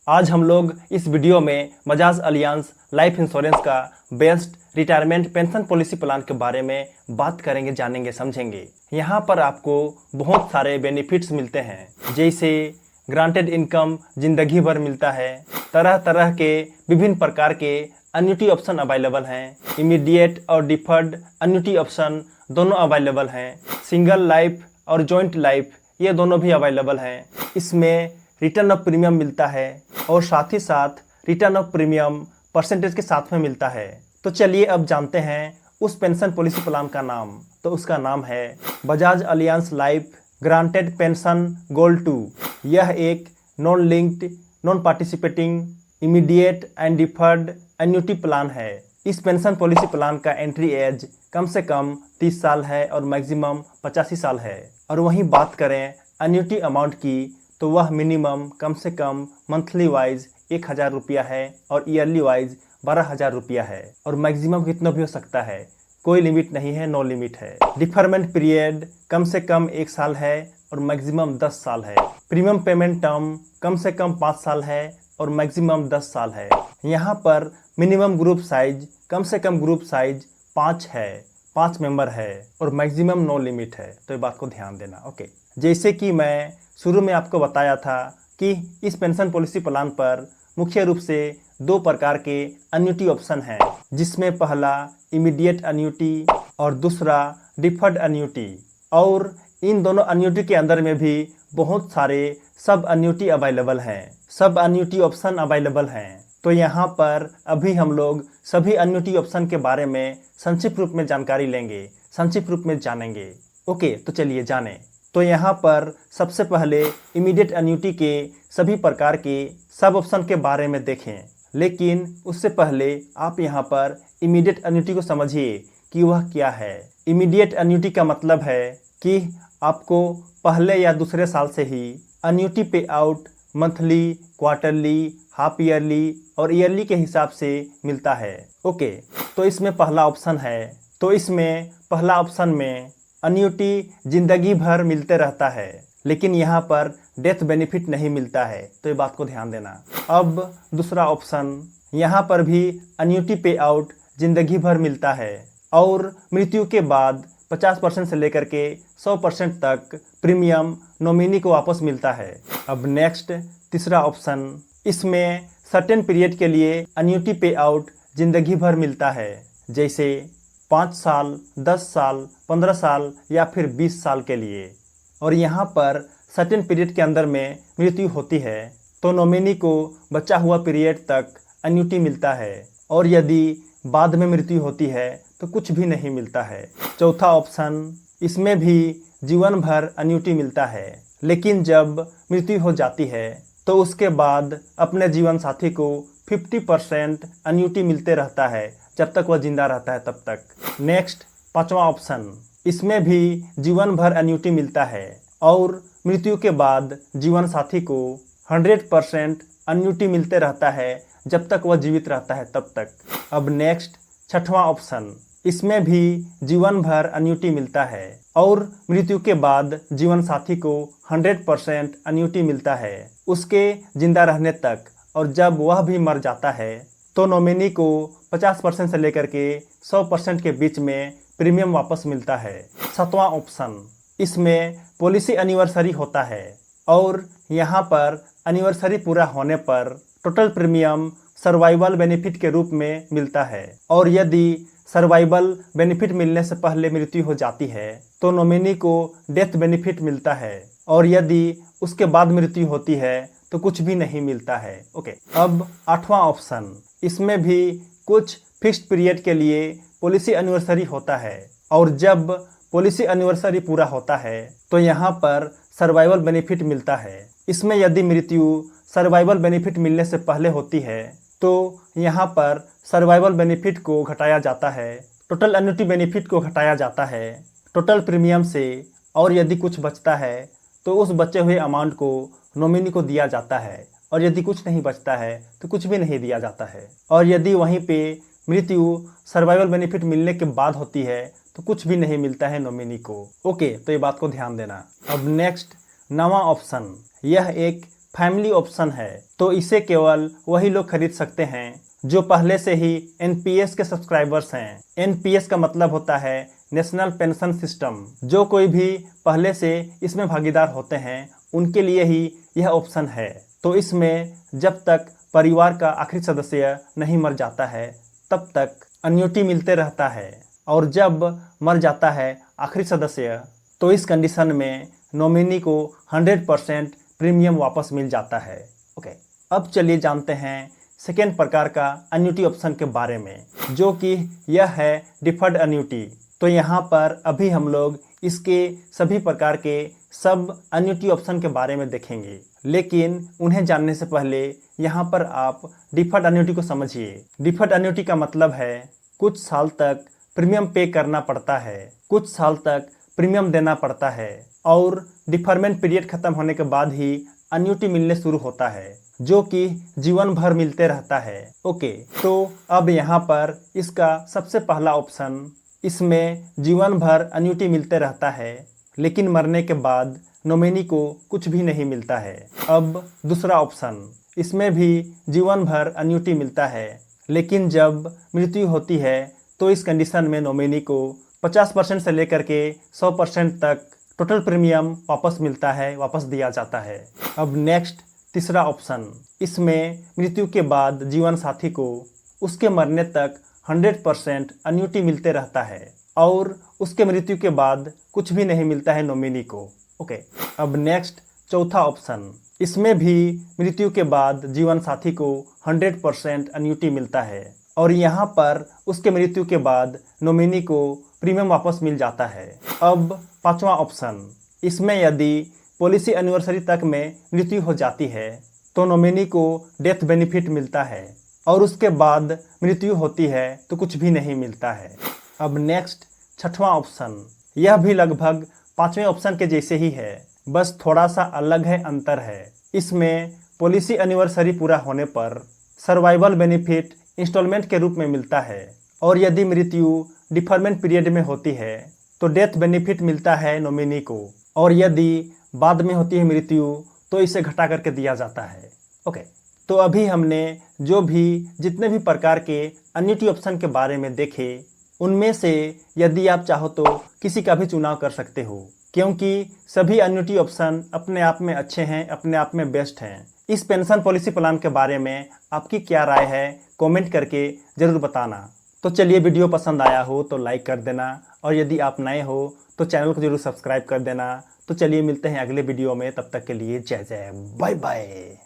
आज हम लोग इस वीडियो में बजाज अलियांज लाइफ इंश्योरेंस का best retirement pension policy plan के बारे में बात करेंगे, जानेंगे, समझेंगे। यहाँ पर आपको बहुत सारे बेनिफिट्स मिलते हैं, जैसे ग्रांटेड इनकम जिंदगी भर मिलता है, तरह तरह के विभिन्न प्रकार के अन्युटी ऑप्शन अवेलेबल हैं, इमीडिएट और डिफर्ड अन्युटी ऑप्शन दोनों अवेलेबल हैं, सिंगल लाइफ और जॉइंट लाइफ ये दोनों भी अवेलेबल हैं। इसमें रिटर्न ऑफ प्रीमियम मिलता है और साथ ही साथ रिटर्न ऑफ प्रीमियम परसेंटेज के साथ में मिलता है। तो चलिए अब जानते हैं उस पेंशन पॉलिसी प्लान का नाम। तो उसका नाम है Bajaj Allianz life granted pension gold 2। यह एक non linked, non participating, immediate and deferred annuity plan है। इस पेंशन पॉलिसी प्लान का एंट्री एज कम से कम 30 साल है और मैक्सिमम 85 साल है। और वहीं बात करें एन्युटी अमाउंट की, तो वह मिनिमम कम से कम मंथली वाइज 1000 रुपया है और ईयरली वाइज 12,000 रुपया है, और मैक्सिमम कितना भी हो सकता है, कोई लिमिट नहीं है, नो लिमिट है। डिफरमेंट पीरियड कम से कम 1 साल है और मैक्सिमम 10 साल है। प्रीमियम पेमेंट टर्म कम से कम 5 साल है और मैक्सिमम 10 साल है। यहाँ पर मिनिमम ग्रुप साइज कम से कम ग्रुप साइज 5 है, 5 मेंबर है, और मैक्सिमम नो लिमिट है। तो ये बात को ध्यान देना। ओके, जैसे कि मैं शुरू में आपको बताया था कि इस पेंशन पॉलिसी प्लान पर मुख्य रूप से 2 प्रकार के अन्युटी ऑप्शन हैं, जिसमें पहला इमीडिएट अन्युटी और दूसरा डिफर्ड अन्युटी। और इन दोनों अन्युटी के अंदर में भी बहुत सारे सब अन्युटी अवेलेबल हैं, सब अन्युटी ऑप्शन अवेलेबल हैं। तो यहाँ पर अभी हम लोग सभी अन्युटी ऑप्शन के बारे में संक्षिप्त रूप में जानकारी लेंगे, संक्षिप्त रूप में जानेंगे। ओके, तो चलिए जानें। तो यहाँ पर सबसे पहले इमीडिएट अन्युटी के सभी प्रकार के सब ऑप्शन के बारे में देखें, लेकिन उससे पहले आप यहाँ पर इमीडिएट अन्युटी को समझिए कि वह क्या है। इमीडिएट अन्युटी का मतलब है कि आपको पहले या दूसरे साल से ही अन्युटी पे out monthly, quarterly, half yearly और ईयरली के हिसाब से मिलता है। ओके, तो इसमें पहला ऑप्शन है, तो इसमें पहला ऑप्शन में अन्युटी जिंदगी भर मिलते रहता है, लेकिन यहाँ पर डेथ बेनिफिट नहीं मिलता है। तो ये बात को ध्यान देना। अब दूसरा ऑप्शन, यहाँ पर भी अन्युटी पे आउट जिंदगी भर मिलता है और मृत्यु के बाद 50% से लेकर के 100% तक प्रीमियम नॉमिनी को वापस मिलता है। अब नेक्स्ट तीसरा ऑप्शन, इसमें सर्टेन पीरियड के लिए अन्युटी पे आउट जिंदगी भर मिलता है, जैसे 5 साल, 10 साल, 15 साल या फिर 20 साल के लिए। और यहाँ पर सर्टेन पीरियड के अंदर में मृत्यु होती है तो नॉमिनी को बचा हुआ पीरियड तक अन्युटी मिलता है, और यदि बाद में मृत्यु होती है तो कुछ भी नहीं मिलता है। चौथा ऑप्शन, इसमें भी जीवन भर अन्युटी मिलता है, लेकिन जब मृत्यु हो जाती है तो उसके बाद अपने जीवन साथी को 50% अन्युटी मिलते रहता है, जब तक वह जिंदा रहता है तब तक। नेक्स्ट पांचवा ऑप्शन, इसमें भी जीवन भर अन्युटी मिलता है और मृत्यु के बाद जीवन साथी को 100% अन्युटी मिलते रहता है, जब तक वह जीवित रहता है तब तक। अब नेक्स्ट छठवां ऑप्शन, इसमें भी जीवन भर अन्युटी मिलता है और मृत्यु के बाद जीवन साथी को 100% अन्युटी मिलता है उसके जिंदा रहने तक, और जब वह भी मर जाता है तो नॉमिनी को 50% से लेकर के 100% के बीच में प्रीमियम वापस मिलता है। सातवां ऑप्शन, इसमें पॉलिसी एनिवर्सरी होता है और यहाँ पर एनिवर्सरी पूरा होने पर टोटल प्रीमियम सर्वाइवल बेनिफिट के रूप में मिलता है, और यदि सर्वाइवल बेनिफिट मिलने से पहले मृत्यु हो जाती है तो नॉमिनी को डेथ बेनिफिट मिलता है, और यदि उसके बाद मृत्यु होती है तो कुछ भी नहीं मिलता है। ओके, अब आठवां ऑप्शन, इसमें भी कुछ फिक्स्ड पीरियड के लिए पॉलिसी एनिवर्सरी होता है, और जब पॉलिसी एनिवर्सरी पूरा होता है तो यहाँ पर सर्वाइवल बेनिफिट मिलता है। इसमें यदि मृत्यु सर्वाइवल बेनिफिट मिलने से पहले होती है तो यहाँ पर सर्वाइवल बेनिफिट को घटाया जाता है, टोटल एन्युटी बेनिफिट को घटाया जाता है टोटल प्रीमियम से, और यदि कुछ बचता है तो उस बचे हुए अमाउंट को नॉमिनी को दिया जाता है, और यदि कुछ नहीं बचता है तो कुछ भी नहीं दिया जाता है। और यदि वहीं पे मृत्यु सर्वाइवल बेनिफिट मिलने के बाद होती है तो कुछ भी नहीं मिलता है नॉमिनी को। ओके, तो ये बात को ध्यान देना। अब नेक्स्ट 9वां ऑप्शन, यह एक फैमिली ऑप्शन है, तो इसे केवल वही लोग खरीद सकते हैं जो पहले से ही एनपीएस के सब्सक्राइबर्स हैं। एनपीएस का मतलब होता है नेशनल पेंशन सिस्टम। जो कोई भी पहले से इसमें भागीदार होते हैं उनके लिए ही यह ऑप्शन है। तो इसमें जब तक परिवार का आखिरी सदस्य नहीं मर जाता है तब तक अन्युटी मिलते रहता है, और जब मर जाता है आखिरी सदस्य तो इस कंडीशन में नॉमिनी को 100% प्रीमियम वापस मिल जाता है। ओके, अब चलिए जानते हैं सेकेंड प्रकार का अन्युटी ऑप्शन के बारे में, जो कि यह है डिफर्ड अन्युटी। तो यहाँ पर अभी हम लोग इसके सभी प्रकार के सब अन्युटी ऑप्शन के बारे में देखेंगे, लेकिन उन्हें जानने से पहले यहाँ पर आप डिफर्ड अन्युटी को समझिए। डिफर्ड अन्युटी का मतलब है कुछ साल तक प्रीमियम पे करना पड़ता है, कुछ साल तक प्रीमियम देना पड़ता है, और डिफरमेंट पीरियड खत्म होने के बाद ही अन्युटी मिलने शुरू होता है, जो कि जीवन भर मिलते रहता है। ओके, तो अब यहाँ पर इसका सबसे पहला ऑप्शन, इसमें जीवन भर अन्युटी मिलते रहता है, लेकिन मरने के बाद नॉमिनी को कुछ भी नहीं मिलता है। अब दूसरा ऑप्शन, इसमें भी जीवन भर अन्युटी मिलता है, लेकिन जब मृत्यु होती है तो इस कंडीशन में नॉमिनी को 50% से लेकर के 100% तक टोटल प्रीमियम वापस मिलता है, वापस दिया जाता है। अब नेक्स्ट तीसरा ऑप्शन, इसमें मृत्यु के बाद जीवन साथी को उसके मरने तक 100% अन्युटी मिलते रहता है, और उसके मृत्यु के बाद कुछ भी नहीं मिलता है नॉमिनी को। ओके, अब नेक्स्ट चौथा ऑप्शन, इसमें भी मृत्यु के बाद जीवन साथी को 100% अन्युटी मिलता है, और यहाँ पर उसके मृत्यु के बाद नॉमिनी को प्रीमियम वापस मिल जाता है। अब पांचवा ऑप्शन, इसमें यदि पॉलिसी एनिवर्सरी तक में मृत्यु हो जाती है तो नॉमिनी को डेथ बेनिफिट मिलता है, और उसके बाद मृत्यु होती है तो कुछ भी नहीं मिलता है। अब नेक्स्ट छठवां ऑप्शन, यह भी लगभग पांचवें ऑप्शन के जैसे ही है, बस थोड़ा सा अलग है, अंतर है। इसमें पॉलिसी एनिवर्सरी पूरा होने पर सर्वाइवल बेनिफिट इंस्टॉलमेंट के रूप में मिलता है, और यदि मृत्यु डिफरमेंट पीरियड में होती है तो डेथ बेनिफिट मिलता है नॉमिनी को, और यदि बाद में होती है मृत्यु तो इसे घटा करके दिया जाता है। ओके, तो अभी हमने जो भी जितने भी प्रकार के अन्युटी ऑप्शन के बारे में देखे, उनमें से यदि आप चाहो तो किसी का भी चुनाव कर सकते हो, क्योंकि सभी अन्युटी ऑप्शन अपने आप में अच्छे हैं, अपने आप में बेस्ट हैं। इस पेंशन पॉलिसी प्लान के बारे में आपकी क्या राय है, कमेंट करके ज़रूर बताना। तो चलिए, वीडियो पसंद आया हो तो लाइक कर देना, और यदि आप नए हो तो चैनल को जरूर सब्सक्राइब कर देना। तो चलिए मिलते हैं अगले वीडियो में, तब तक के लिए जय जय, बाय बाय।